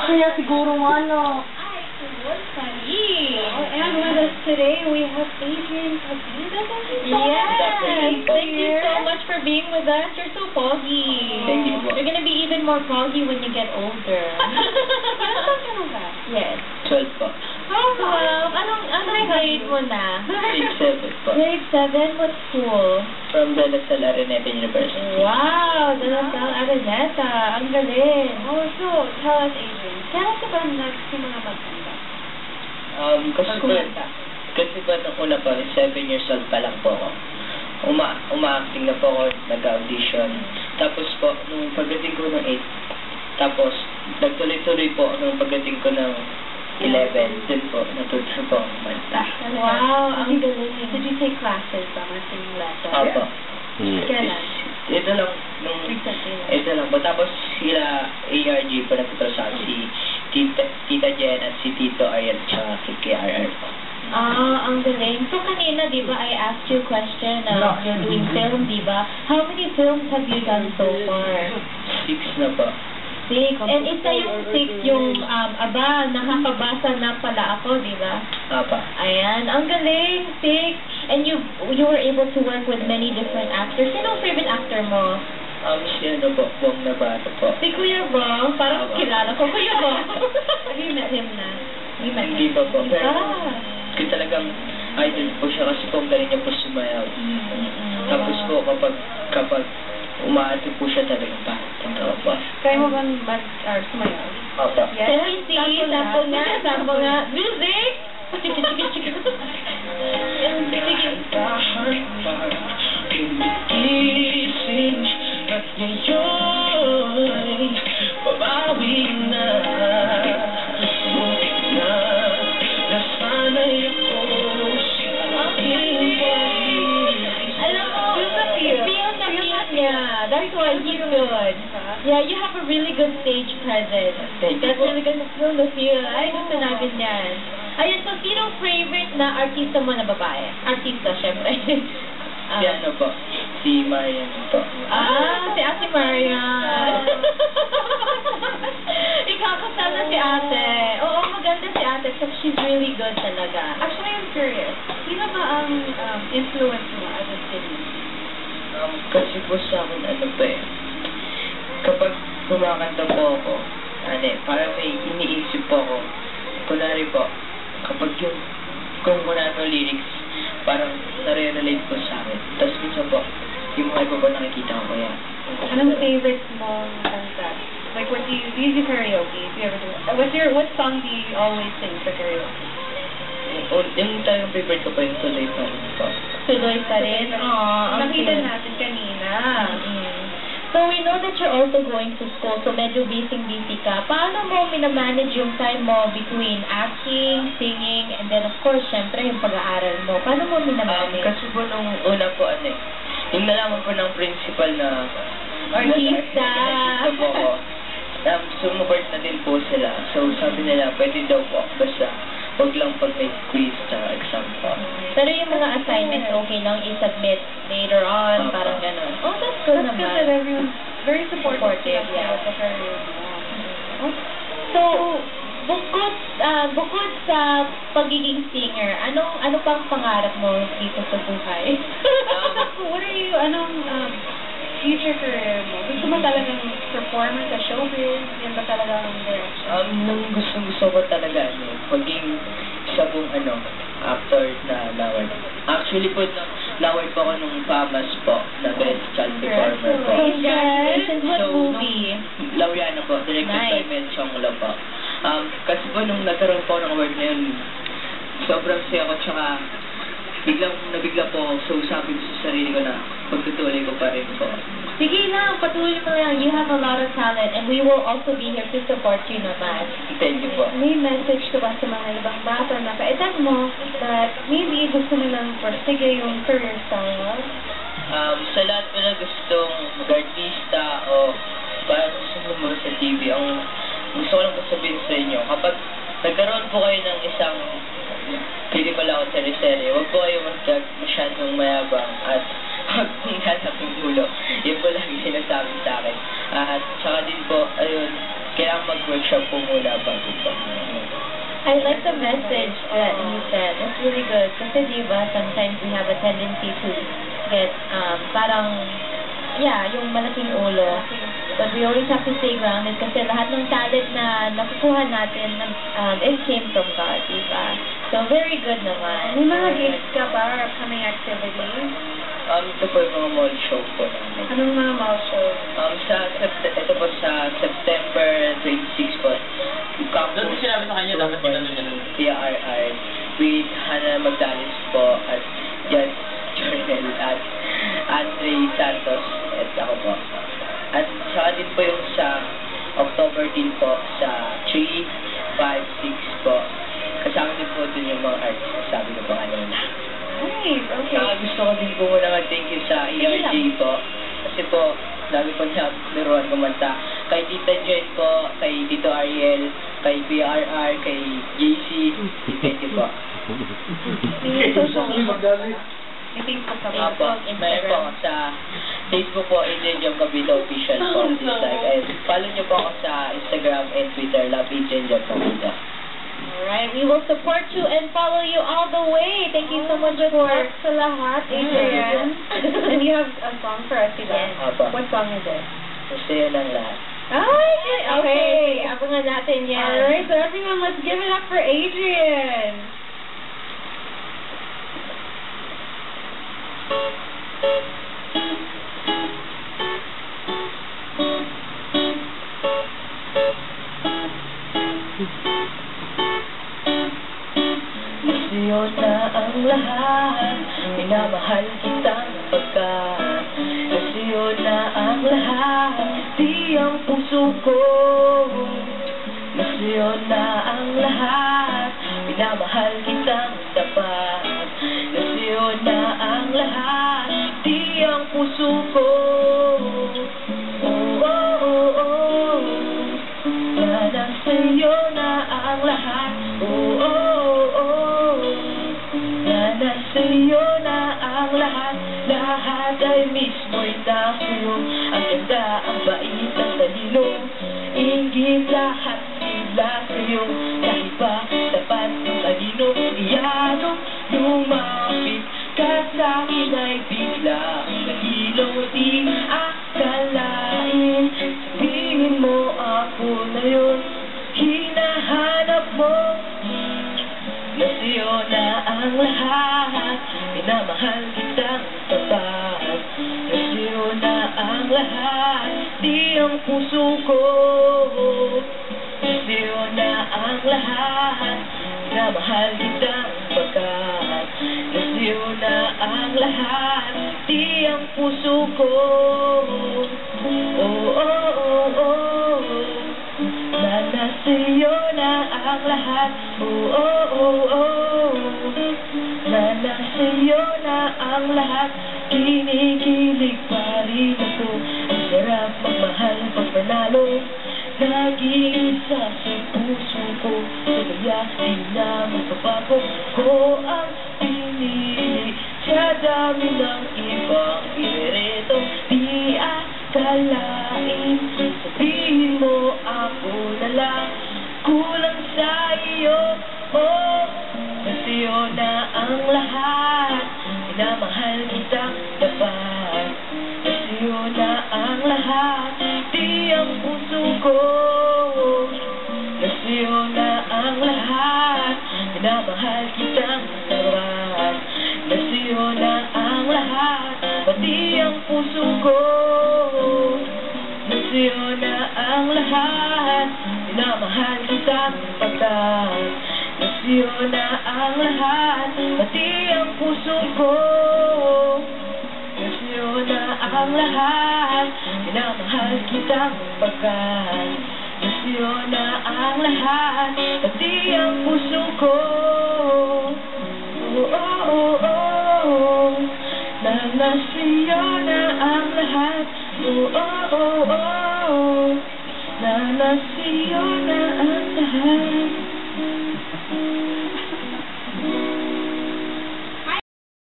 Kaya siguro ano. And with us today, we have Adrian Padilla. Yes, Thank you so much for being with us. You're so foggy. Thank you. You're gonna be even more foggy when you get older. Yes. 12 po. Oh, wow. Anong grade mo na? Grade 7 po. Grade 7? What school? From De La Salle Araneta University. Wow! De La Salle Araneta. Ang galing. Oh, so, tell us, Adrian. Kailan ka ba nagsimula magkanta? Kasi ba nung una po, 7 years old pa lang po ako. Uma-acting na po ako, nag-audition. Tapos po, nung pagdating ko ng 8, tapos nagtuloy-tuloy po nung pagdating ko ng 11, din po, natuto po ako kumanta. Wow, ang galing. Did you take classes sa singing lesson? Opo. Kailan? Ito lang, ito lang po. Tapos sila ARG po natuto sa si Tita Jen at si Tito Ariel tsaka si KRR po. Ah, ang galing. So kanina, di ba, I asked you a question, you're doing film, di ba? How many films have you done so far? 6 na po. 6. And isa yung 6 yung, aba, nakakabasa na pala ako, di ba? Apa. Ayan, ang galing, 6. And you were able to work with many different actors. Sino ang favorite actor mo? Si ano po, Bong Navarro po. Si Kuya Bong, parang kilala ko. Kuya Bong. Have you met him na? You met him? Hindi pa po. Pero, Ah. talagang idol po siya kasi po ang galing niya po sumayaw. Tapos po kapag umaati po siya talagang tatawa po. Kaya mo ba sumayaw? Opo. Yes. Sampo nga. Music! Chika, chika, chika. Sige. Gising at ngayon babawi na ngunit na nasanay ako sa aking Alam mo, feel na niya. That's why he's good. Yeah, you have a really good stage presence. Thank you That's po. really good to feel the feel. Ay, gusto namin yan. Ayun, so sino favorite na artista mo na babae? Artista, syempre. Si ano po, si Marian po. Si Ate Marian. Ikakasal na si Ate. Oo, maganda si Ate. So she's really good talaga. Actually, I'm curious. Sino ba ang influence mo as a singer? Kasi po sa akin, ano po eh, kapag kumakanta po ako, parang may iniisip po ako. Kunwari po, kapag kung wala no lyrics, parang nare-relate po sa akin. Tapos minsan po, yung mga iba po nakikita ko kaya. Anong favorite mong kanta? Like, what do you do karaoke? Do you ever do what song do you always sing for karaoke? Yung talagang favorite ko po yung Tuloy pa rin po. Tuloy pa rin. Aww, Nakita natin kanina. So we know that you're also going to school, so medyo busy ka. Paano mo minamanage yung time mo between acting, singing, and then of course, syempre, yung pag-aaral mo? Paano mo minamanage? Kasi po nung una po, yung nalaman po ng principal na Artista. po ako, sumuport na din po sila. So sabi nila, pwede daw po, basta huwag lang pag may quiz sa exam po. Pero yung mga assignments, okay lang i-submit later on, parang gano'n. Oh, that's good That's good naman. that everyone's very supportive. Yeah. Sa karaoke. So, bukod sa pagiging singer, ano pang pangarap mo dito sa buhay? What are you, future career mo? Gusto mo talagang performer sa showbiz? Yan ba talaga ang direction? Nung gusto ko talaga, maging isa pong actor na laward. Actually po, laward po ako nung FAMAS po, na best child performer po. Congratulations! What So, movie? Laureano po, directed by Mel Chonglo po. Kasi po nung nagkaroon po ng award na yun, sobrang saya ko, tsaka nabigla po ako. So sabi ko sa sarili ko na pagtutuloy ko pa rin po. Sige lang, patuloy mo lang. You have a lot of talent and we will also be here to support you naman. Thank you po. May message ka ba sa mga ibang bata na kaedad mo that maybe gusto nilang persige yung career style? Sa lahat po na gustong mag-artista o parang gusto mo sa TV, ang gusto ko lang po sabihin sa inyo, kapag nagkaroon po kayo ng isang pelikula o teleserye, huwag po kayo masyadong mayabang at huwag pong hanap yung ulo. Yun po lagi sinasabi sa akin. At saka din po, ayun, kailangan mag-workshop po muna bago po. I like the message that you said. That's really good. Kasi diba, sometimes we have a tendency to get, parang, yung malaking ulo. But we always have to stay grounded kasi lahat ng talent na nakukuha natin, it came from God, diba? So, very good naman. May mga gigs ka ba or upcoming activities? Ito po yung mga mall show po namin. Anong mga mall shows? Ito po sa September 26 po. Doon ko sinabi sa kanya, dapat sila nun. PRR with Hannah Magdalis po at Jan Jornel at Andre Santos at ako po. At saka din po yung sa October din po sa 3, 5, 6 po. Kasama din po din yung mga artists, sabi ko po kanina. Nice, okay. Saka gusto ko din po muna mag-thank you sa ERJ po. Kasi po, lagi po niya niruan kumanta. Kay Tita Jen po, kay Tito Ariel, kay PRR, kay JC. Thank you po. May Facebook ka ba? Apo, mayroon po ako sa Facebook po, Adrian Jam Cabito Official po. And follow niyo po ako sa Instagram and Twitter, Love Adrian Jam Cabito. Alright, we will support you and follow you all the way. Thank you so much for sa lahat, Adrian. And you have a song for us, diba? Apo. What song is it? Gusto yun lang lahat. Okay, abangan natin yan. Alright, so everyone, let's give it up for Adrian. Sa'yo na ang lahat, minamahal kitang pagkat sa'yo na ang lahat, di ang puso ko. Sa'yo na ang lahat, minamahal kitang tapat. Sa'yo na ang lahat, di ang puso ko. Oh, oh, oh, oh. Na sa'yo na ang lahat. Oh, oh, oh. Na sa'yo na ang lahat. Lahat ay mismo'y nakulong. Ang ganda, ang bait, ang talino. Ingit lahat sila sa'yo. Kahit ba tapat ng talino, iyano lumapit ka sa'kin ay biglang nahilo. Di akalain, sabihin mo ako na yun. Hinahanap mo na sa'yo na ang lahat, minamahal kitang tapat. Na sa'yo na ang lahat, di ang puso ko. Na sa'yo na ang lahat, minamahal kitang pagkat. Na sa'yo na ang lahat, di ang puso ko. Oh, oh, oh, oh. Na sa'yo na ang lahat. Oh, oh, oh, oh. Na sa'yo na ang lahat. Kinikilig pa rin ako. Ang sarap magmahal pag panalo. Nag-iisa sa puso ko. Kaya di na magpapago ko ang pinili. Sa dami ng ibang ireto, di akalain. Sabihin mo ako na lang, kulang sa iyo. Oh, na sa'yo na ang lahat, minamahal kitang dapat. Na sa'yo na ang lahat, di ang puso ko. Na sa'yo na ang lahat, minamahal kitang dapat. Na sa'yo na ang lahat, pati ang puso ko. Na sa'yo na ang lahat, minamahal kitang pagkat. Na sa'yo na ang lahat, pati ang puso ko. Na sa'yo na ang lahat, minamahal kitang pagkat. Na sa'yo na ang lahat, pati ang puso ko. Oh, oh, oh, oh. Na sa'yo na ang lahat. Oh, oh, oh, oh. Na sa'yo na ang lahat.